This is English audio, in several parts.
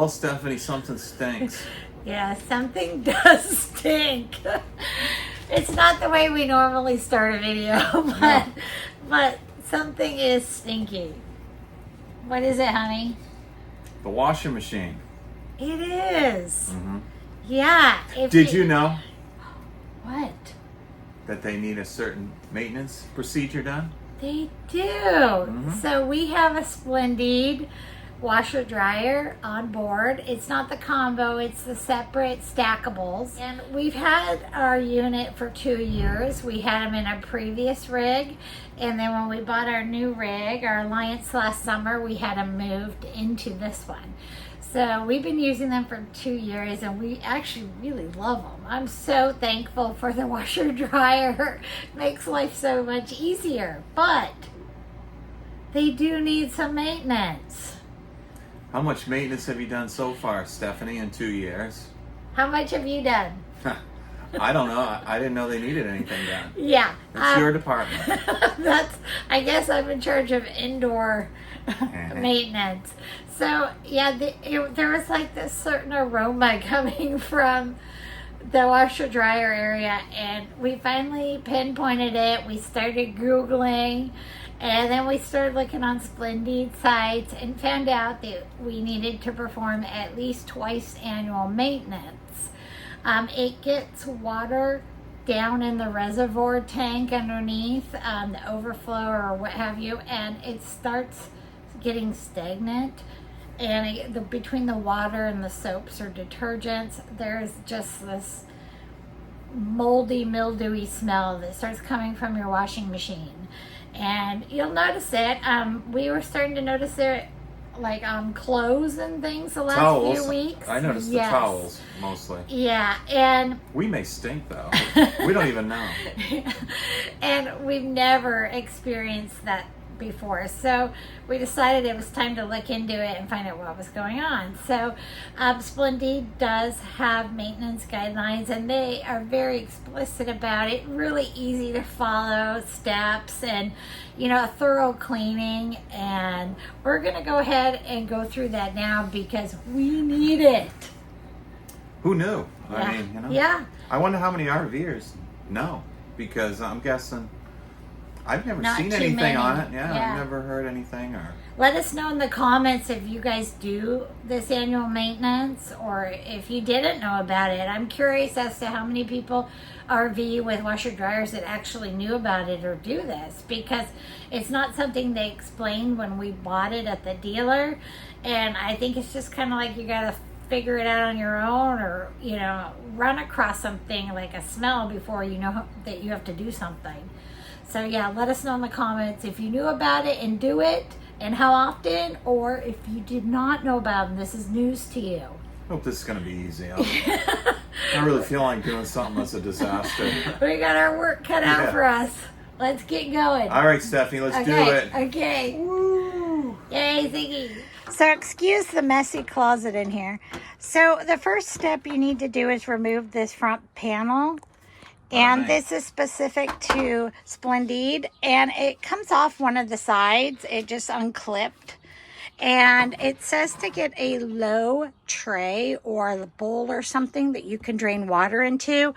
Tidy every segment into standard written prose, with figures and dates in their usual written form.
Well, Stephanie, something stinks. Yeah, something does stink. It's not the way we normally start a video, but something is stinky. What is it, honey? The washing machine. It is. Mm-hmm. Yeah. Did you know What? that they need a certain maintenance procedure done? They do. So we have a Splendide washer dryer on board. It's not the combo, it's the separate stackables. And we've had our unit for 2 years. We had them in a previous rig, and then when we bought our new rig, our Alliance last summer, we had them moved into this one. So we've been using them for 2 years, and we actually really love them. I'm so thankful for the washer dryer. Makes life so much easier, but they do need some maintenance. How much maintenance have you done so far, Stephanie, in 2 years? How much have you done? I don't know. I didn't know they needed anything done. Yeah. It's your department. I guess I'm in charge of indoor maintenance. So, yeah, there was like this certain aroma coming from the washer dryer area, and we finally pinpointed it. We started Googling, and then we started looking on Splendide sites and found out that we needed to perform at least twice annual maintenance. It gets water down in the reservoir tank underneath, the overflow or what have you, and it starts getting stagnant. And between the water and the soaps or detergents, there's just this moldy, mildewy smell that starts coming from your washing machine. And you'll notice it. We were starting to notice it like on clothes and things the last few weeks. I noticed the towels mostly. Yeah, and we may stink though. We don't even know. And we've never experienced that before, so we decided it was time to look into it and find out what was going on. So Splendide does have maintenance guidelines, and they are very explicit about it. Really easy to follow steps, and a thorough cleaning. And we're gonna go ahead and go through that now because we need it. Who knew? Yeah. I mean, Yeah. I wonder how many RVers know, because I'm guessing I've never Not seen too anything many. on it. Yeah, Yeah. I've never heard anything. Or Let us know in the comments if you guys do this annual maintenance, or if you didn't know about it. I'm curious as to how many people RV with washer dryers that actually knew about it or do this, because it's not something they explained when we bought it at the dealer. And I think it's just kind of like you got to figure it out on your own, or run across something like a smell before you know that you have to do something. So yeah, let us know in the comments if you knew about it and do it, and how often, or if you did not know about it, this is news to you. I hope this is going to be easy. I really feel like doing something that's a disaster. We got our work cut out for us. Let's get going. All right, Stephanie, let's do it. Okay. Woo! Yay, Ziggy. So excuse the messy closet in here. So the first step you need to do is remove this front panel. And this is specific to Splendide, and it comes off one of the sides. It just unclipped. And it says to get a low tray or a bowl or something that you can drain water into.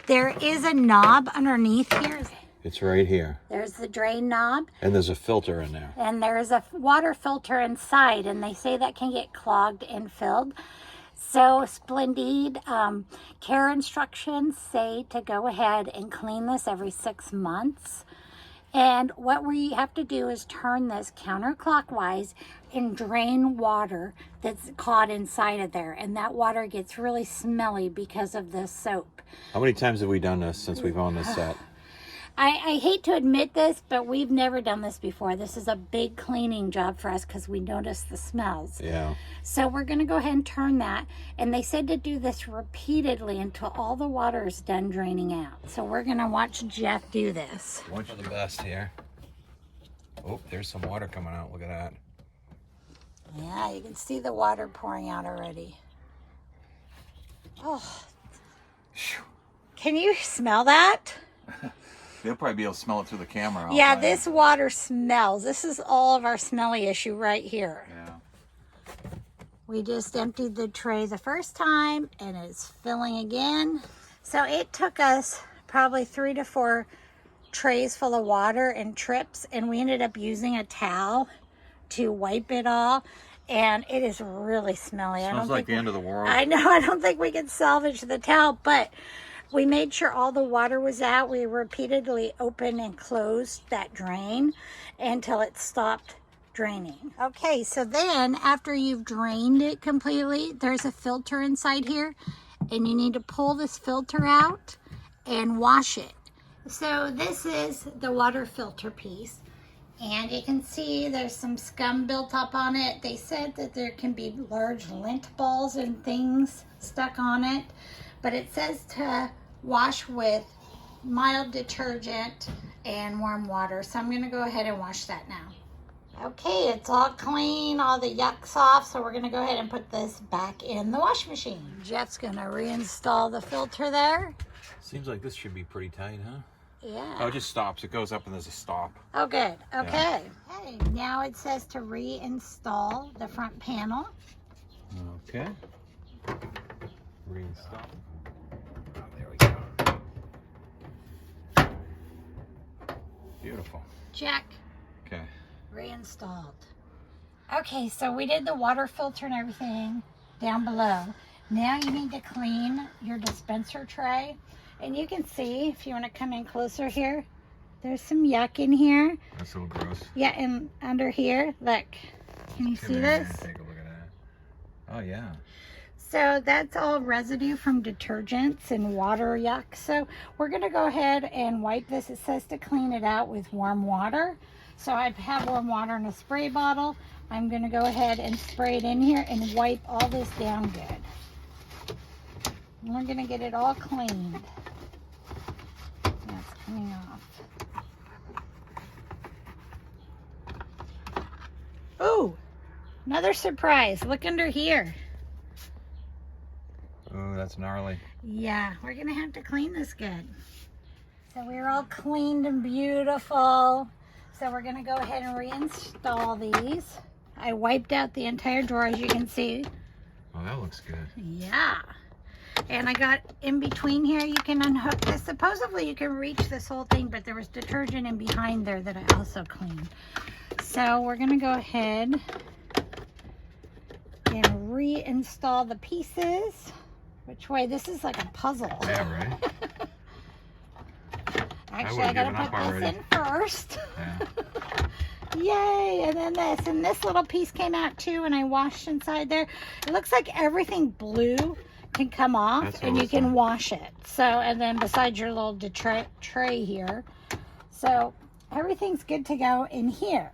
There is a knob underneath here. It's right here. There's the drain knob. And there's a filter in there. And there's a water filter inside, and they say that can get clogged and filled. So Splendide care instructions say to go ahead and clean this every 6 months. And what we have to do is turn this counterclockwise and drain water that's caught inside of there. And that water gets really smelly because of the soap. How many times have we done this since we've owned this set? I hate to admit this, but we've never done this before. This is a big cleaning job for us because we notice the smells. Yeah. So we're going to go ahead and turn that. And they said to do this repeatedly until all the water is done draining out. So we're going to watch Jeff do this. One for the best here. Oh, there's some water coming out. Look at that. Yeah, you can see the water pouring out already. Oh. Can you smell that? They'll probably be able to smell it through the camera. Yeah, this water smells. This is all of our smelly issue right here. Yeah. We just emptied the tray the first time and it's filling again. So it took us probably 3 to 4 trays full of water and trips, and we ended up using a towel to wipe it all, and it is really smelly. Smells like the end of the world. I know, I don't think we can salvage the towel, but we made sure all the water was out. We repeatedly opened and closed that drain until it stopped draining. Okay, so then after you've drained it completely, there's a filter inside here, and you need to pull this filter out and wash it. So this is the water filter piece, and you can see there's some scum built up on it. They said that there can be large lint balls and things stuck on it, but it says to wash with mild detergent and warm water. So I'm gonna go ahead and wash that now. Okay, it's all clean, all the yuck's off, so we're gonna go ahead and put this back in the wash machine. Jeff's gonna reinstall the filter there. Seems like this should be pretty tight, huh? Yeah. Oh, it just stops. It goes up and there's a stop. Oh, good. Okay. Yeah. Okay, now it says to reinstall the front panel. Okay. Reinstall. Oh, there we go. Beautiful. Check. Okay. Reinstalled. Okay, so we did the water filter and everything down below. Now you need to clean your dispenser tray. And you can see, if you want to come in closer here, there's some yuck in here. That's a little gross. Yeah, and under here, look. Can you see this? Take a look at that. Oh, yeah. So that's all residue from detergents and water yuck. So we're going to go ahead and wipe this. It says to clean it out with warm water. So I have warm water in a spray bottle. I'm going to go ahead and spray it in here and wipe all this down good. And we're going to get it all cleaned. That's coming off. Oh, another surprise. Look under here. Oh, that's gnarly. Yeah, we're going to have to clean this good. So we're all cleaned and beautiful. So we're going to go ahead and reinstall these. I wiped out the entire drawer, as you can see. Oh, that looks good. Yeah. And I got in between here, you can unhook this. Supposedly you can reach this whole thing, but there was detergent in behind there that I also cleaned. So we're going to go ahead and reinstall the pieces. Which way? This is like a puzzle. Yeah, right? Actually, I gotta put this in first. Yeah. Yay! And then this. And this little piece came out too, and I washed inside there. It looks like everything blue can come off, and you can wash it. So, and then besides your little tray here. So, everything's good to go in here.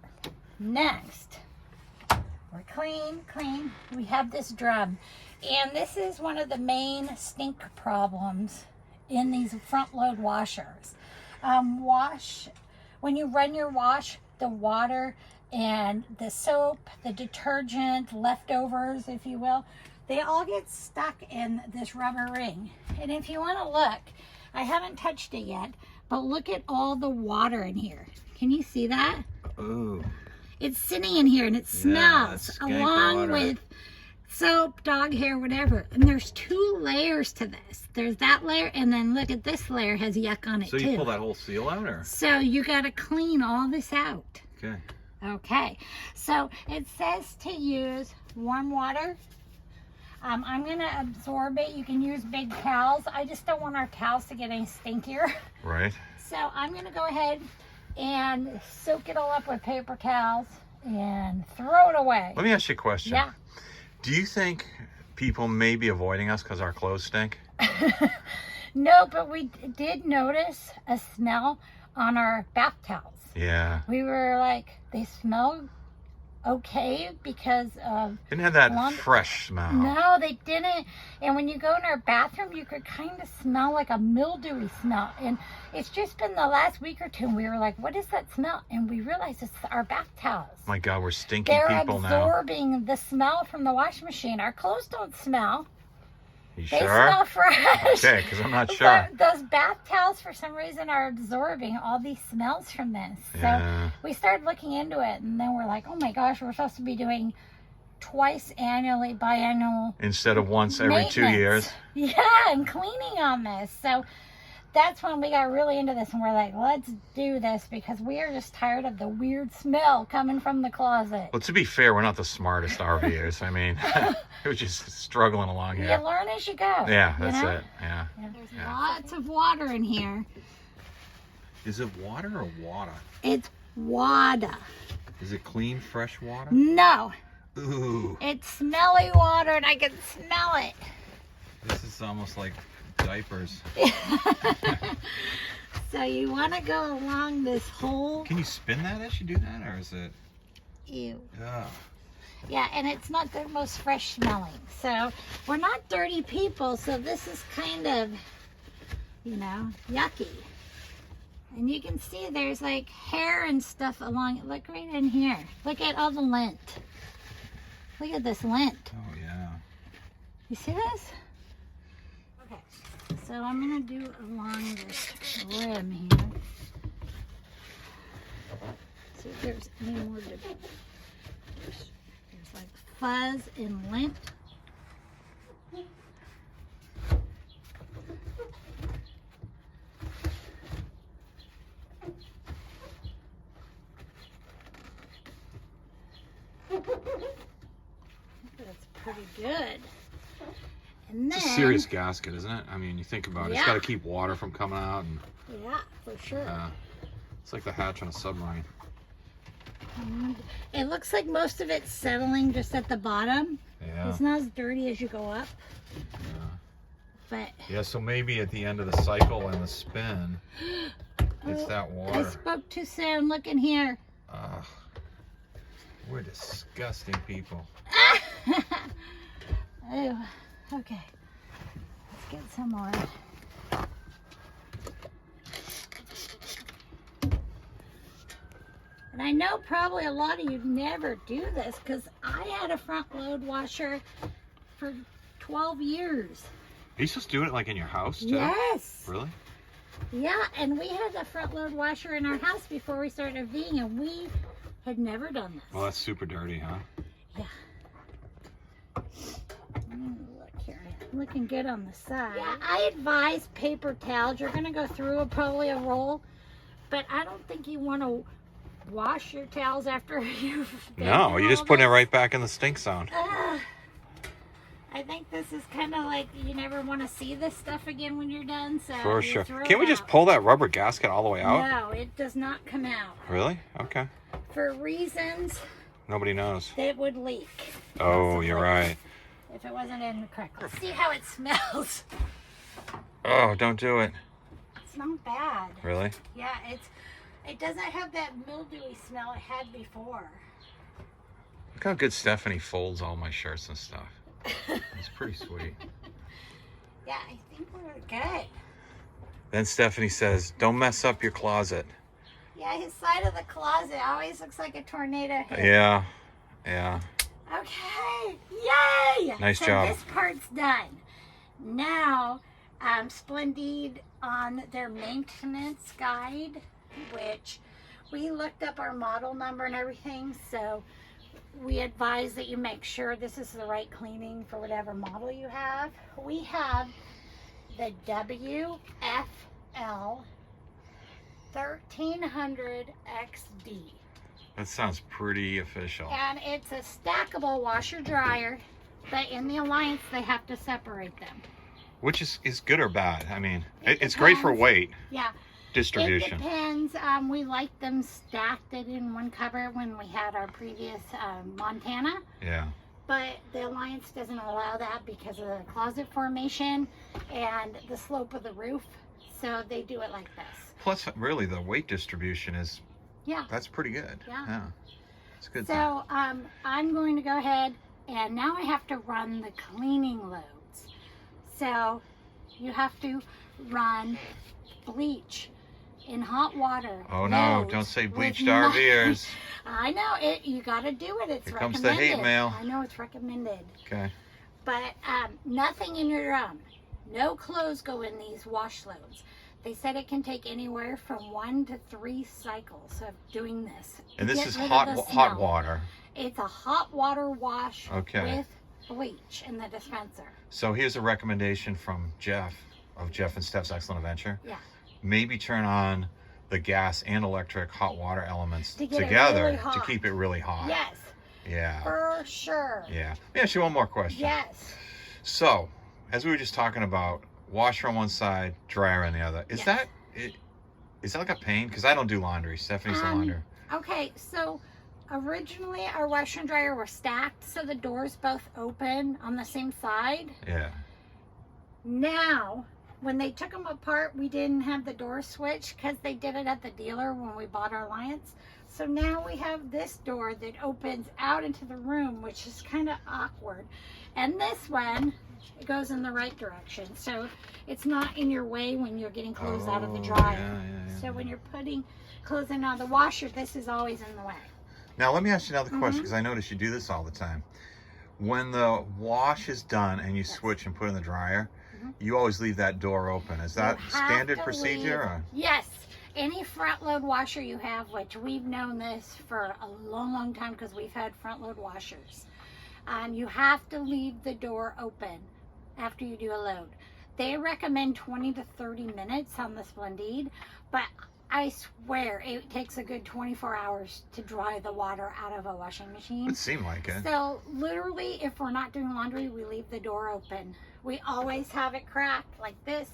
Next, we're clean. We have this drum. And this is one of the main stink problems in these front load washers. When you run your wash, the water and the soap, the detergent, leftovers, if you will, they all get stuck in this rubber ring. And if you want to look, I haven't touched it yet, but look at all the water in here. Can you see that? Ooh. It's sitting in here and it smells along with soap, dog hair, whatever. And there's 2 layers to this. There's that layer, and then look at this layer has yuck on it too. So you pull that whole seal out, or? So you got to clean all this out. Okay. Okay. So it says to use warm water. I'm going to absorb it. You can use big towels. I just don't want our towels to get any stinkier. Right. So I'm going to go ahead and soak it all up with paper towels and throw it away. Let me ask you a question. Yeah. Do you think people may be avoiding us because our clothes stink? No, but we did notice a smell on our bath towels. Yeah. We were like, they smell okay because of... Didn't have that fresh smell. No, they didn't. And when you go in our bathroom, you could kind of smell like a mildewy smell. And it's just been the last week or two, and we were like, what is that smell? And we realized it's our bath towels. My God, we're stinky people now. They're absorbing the smell from the washing machine. Our clothes don't smell. You they sure? smell fresh. Okay, because I'm not sure. But those bath towels, for some reason, are absorbing all these smells from this. Yeah. So we started looking into it, and then we're like, oh my gosh, we're supposed to be doing twice annually, biannual. Instead of once every 2 years. Yeah, and cleaning on this. So that's when we got really into this, and we're like, let's do this because we are just tired of the weird smell coming from the closet. Well, to be fair, we're not the smartest RVers. I mean, we're just struggling along here. You learn as you go. Yeah, that's it. Yeah. There's lots of water in here. Is it water or water? It's water. Is it clean, fresh water? No. Ooh. It's smelly water, and I can smell it. This is almost like diapers. So you want to go along this whole... Can you spin that as you do that, or is it... Ew. Ugh. Yeah, and it's not the most fresh smelling. So we're not dirty people, so this is kind of, you know, yucky. And you can see there's like hair and stuff along it. Look right in here. Look at all the lint. Look at this lint. Oh, yeah. You see this? Okay, so I'm going to do along this rim here. See if there's any more to do. There's like fuzz and lint. That's pretty good. And then, It's a serious gasket, isn't it? I mean, you think about it. It's Yeah. got to keep water from coming out. And yeah, for sure. it's like the hatch on a submarine. And it looks like most of it's settling just at the bottom. Yeah. It's not as dirty as you go up. But Yeah, so maybe at the end of the cycle and the spin, it's that I water. spoke too soon. Look in here. Ugh. We're disgusting people. Oh, okay. Let's get some more. And I know probably a lot of you never do this because I had a front load washer for 12 years. Are you supposed to do it like in your house too? Yes. Really? Yeah, and we had a front load washer in our house before we started RVing, and we had never done this. Well, that's super dirty, huh? Yeah. Look here, looking good on the side. Yeah, I advise paper towels. You're gonna go through probably a roll, but I don't think you want to wash your towels after you've No, you just put it right back in the stink zone. I think this is kind of like you never want to see this stuff again when you're done. So For you sure. throw Can't it we just out. pull that rubber gasket all the way out? No, it does not come out Really? Okay. for reasons Nobody knows. that it would leak. Oh, you're right. If it wasn't in correctly. Let's see how it smells. Oh, don't do it. It's not bad. Really? Yeah, it doesn't have that mildewy smell it had before. Look how good Stephanie folds all my shirts and stuff. It's pretty sweet. Yeah, I think we're good. Then Stephanie says, don't mess up your closet. Yeah, his side of the closet always looks like a tornado hit. Yeah. Yeah. Okay, yay! Nice so job. This part's done. Now, Splendide on their maintenance guide, which we looked up our model number and everything, so we advise that you make sure this is the right cleaning for whatever model you have. We have the WFL 1300 XD. That sounds pretty official. And it's a stackable washer dryer, but in the Alliance they have to separate them. Which is good or bad? I mean, It it's great for depends. weight Yeah, distribution. it depends. We like them stacked in one cover when we had our previous Montana, Yeah. but the Alliance doesn't allow that because of the closet formation and the slope of the roof, so they do it like this. Plus, really, the weight distribution is, Yeah. that's pretty good. Yeah. It's a good. So I'm going to go ahead and now I have to run the cleaning loads. So you have to run bleach in hot water. Oh no, loads don't say with bleach to no- RVers. I know it. You got to do it. It's Here comes recommended. the hate mail. I know it's recommended. Okay. But nothing in your drum. No clothes go in these wash loads. They said it can take anywhere from 1 to 3 cycles of doing this. And this Get is rid of hot the hot smell. water. It's a hot water wash Okay. with bleach in the dispenser. So here's a recommendation from Jeff of Jeff and Steph's Excellent Adventure. Yeah. Maybe turn on the gas and electric hot water elements To get it together really to hot. keep it really hot. Yes, Yeah. for sure. Yeah. Let me ask you one more question. Yes. So, as we were just talking about, washer on one side, dryer on the other. Is Yes. that like a pain? Because I don't do laundry. Stephanie's the laundry. Okay, so originally our washer and dryer were stacked, so the doors both open on the same side. Yeah. Now, when they took them apart, we didn't have the door switch because they did it at the dealer when we bought our Alliance. So now we have this door that opens out into the room, which is kind of awkward. And this one, it goes in the right direction. So it's not in your way when you're getting clothes out of the dryer. Yeah. So when you're putting clothes in out of the washer, this is always in the way. Now, let me ask you another question, because I notice you do this all the time. When the wash is done and you switch and put in the dryer, you always leave that door open. Is that You have standard to procedure? leave- Or? Yes. Any front load washer you have, which we've known this for a long time because we've had front load washers, you have to leave the door open after you do a load. They recommend 20 to 30 minutes on the Splendide, but I swear it takes a good 24 hours to dry the water out of a washing machine. It seemed like it. So literally, if we're not doing laundry, we leave the door open. We always have it cracked like this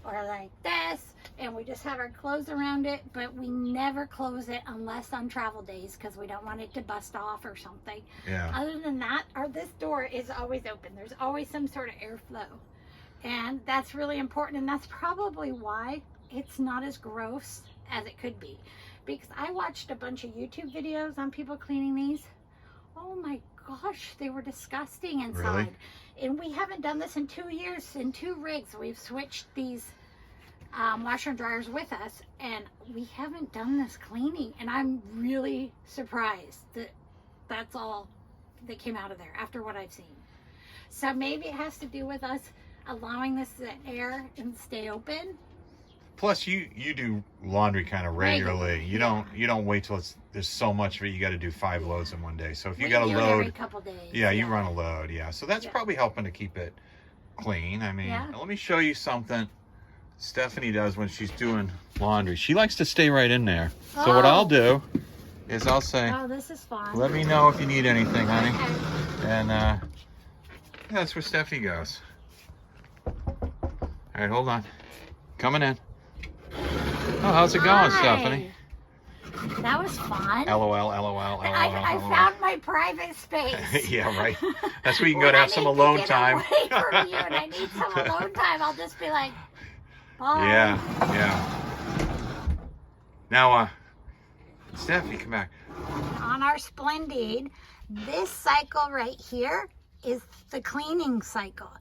or like this, and we just have our clothes around it, but we never close it unless on travel days because we don't want it to bust off or something. Yeah. Other than that, this door is always open. There's always some sort of airflow, and that's really important, and that's probably why it's not as gross as it could be, because I watched a bunch of YouTube videos on people cleaning these. Oh my gosh, they were disgusting inside. Really? And we haven't done this in 2 years. In 2 rigs, we've switched these washer and dryers with us, and we haven't done this cleaning. And I'm really surprised that that's all that came out of there after what I've seen. So maybe it has to do with us allowing this to air and stay open. Plus, you do laundry kind of regularly. You don't wait till there's so much of it. You got to do 5 loads in one day. So if you got a do it load, every couple days. yeah, you run a load. Yeah, so that's probably helping to keep it clean. I mean, let me show you something Stephanie does when she's doing laundry. She likes to stay right in there. So what I'll do is I'll say, "Oh, this is fun. let me know if you need anything, honey." Okay. And that's where Stephanie goes. All right, hold on. Coming in. Oh, how's it going, Stephanie? That was fun. LOL. I found my private space. Yeah, right. That's where you can go to have some alone time. Away from you and I need some alone time. I'll just be like, bye. Yeah. Now, Stephanie, come back. On our Splendide, this cycle right here is the cleaning cycle,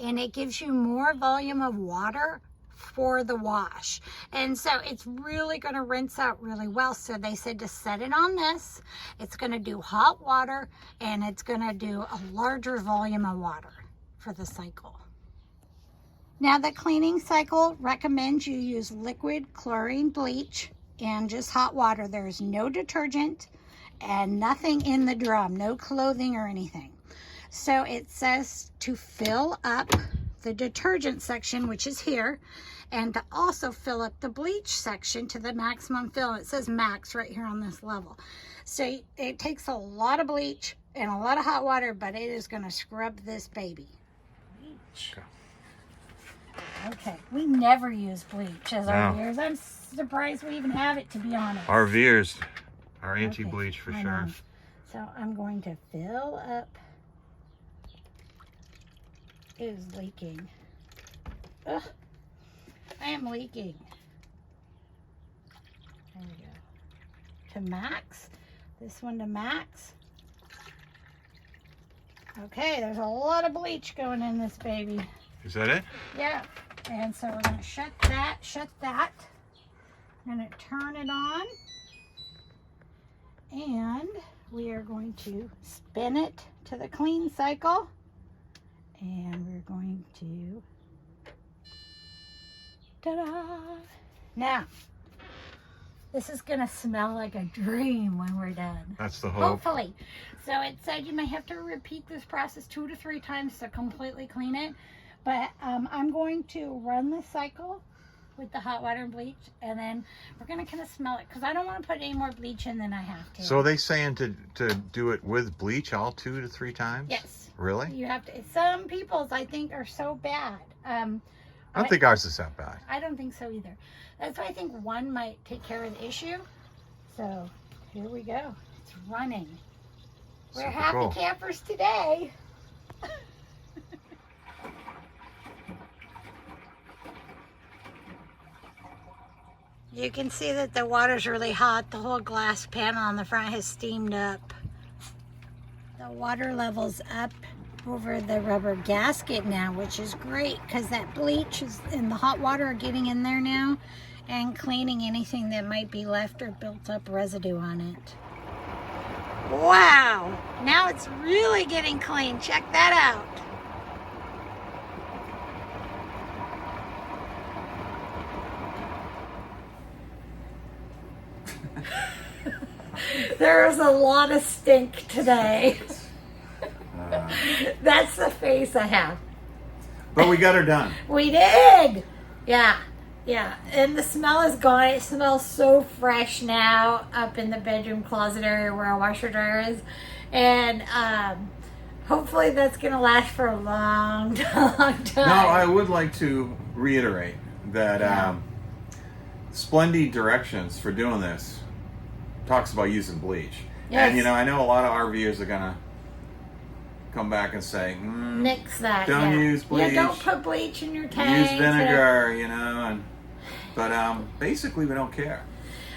and it gives you more volume of water for the wash, and so it's really going to rinse out really well. So they said to set it on this. It's going to do hot water, and it's going to do a larger volume of water for the cycle. Now the cleaning cycle recommends you use liquid chlorine bleach and just hot water. There's no detergent and nothing in the drum, no clothing or anything. So it says to fill up the detergent section, which is here, and to also fill up the bleach section to the maximum fill. It says max right here on this level. So it takes a lot of bleach and a lot of hot water, but it is going to scrub this baby. Bleach. Okay, we never use bleach as our viewers. I'm surprised we even have it, to be honest. Our Veers are anti-bleach for sure. So I'm going to fill up. It is leaking. Ugh, I am leaking. There we go. To max. This one to max. Okay, there's a lot of bleach going in this baby. Is that it? Yeah. And so we're going to shut that. I'm going to turn it on. And we are going to spin it to the clean cycle. And we're going to, ta-da! Now, this is going to smell like a dream when we're done. That's the hope. Hopefully. So it said you may have to repeat this process 2 to 3 times to completely clean it. But I'm going to run this cycle with the hot water and bleach, and then we're going to kind of smell it because I don't want to put any more bleach in than I have to. So are they saying to do it with bleach all 2 to 3 times? Yes. Really? You have to. Some people's, I think, are so bad. I don't think ours is that bad. I don't think so either. That's why I think one might take care of the issue. So here we go. It's running. We're Super happy cool. campers today. You can see that the water's really hot. The whole glass panel on the front has steamed up. The water level's up over the rubber gasket now, which is great because that bleach is and the hot water are getting in there now and cleaning anything that might be left or built up residue on it. Wow! Now it's really getting clean. Check that out. There's a lot of stink today. That's the face I have. But we got her done. We did. Yeah. Yeah. And the smell is gone. It smells so fresh now up in the bedroom closet area where our washer dryer is. And hopefully that's going to last for a long, long time. No, I would like to reiterate that Splendide directions for doing this talks about using bleach. Yes. And, you know, I know a lot of RVers are going to come back and say, nix that. Don't use bleach. Yeah, don't put bleach in your tank. Use vinegar, you know. But basically, we don't care.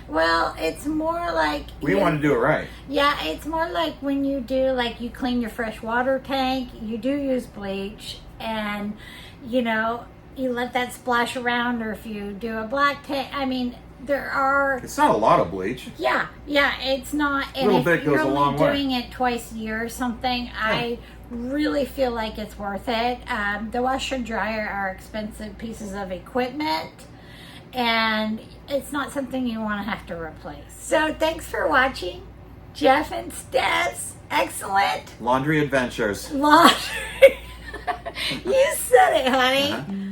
Well, it's more like... We want to do it right. Yeah, it's more like when you do, like you clean your fresh water tank, you do use bleach, and, you know, you let that splash around, or if you do a black tank, I mean... There are... It's not a lot of bleach. Yeah, it's not. And little if bit you're goes a long only way. doing it twice a year or something, I really feel like it's worth it. The washer and dryer are expensive pieces of equipment, and it's not something you want to have to replace. So thanks for watching. Jeff and Steph's excellent Laundry adventures. laundry. You said it, honey.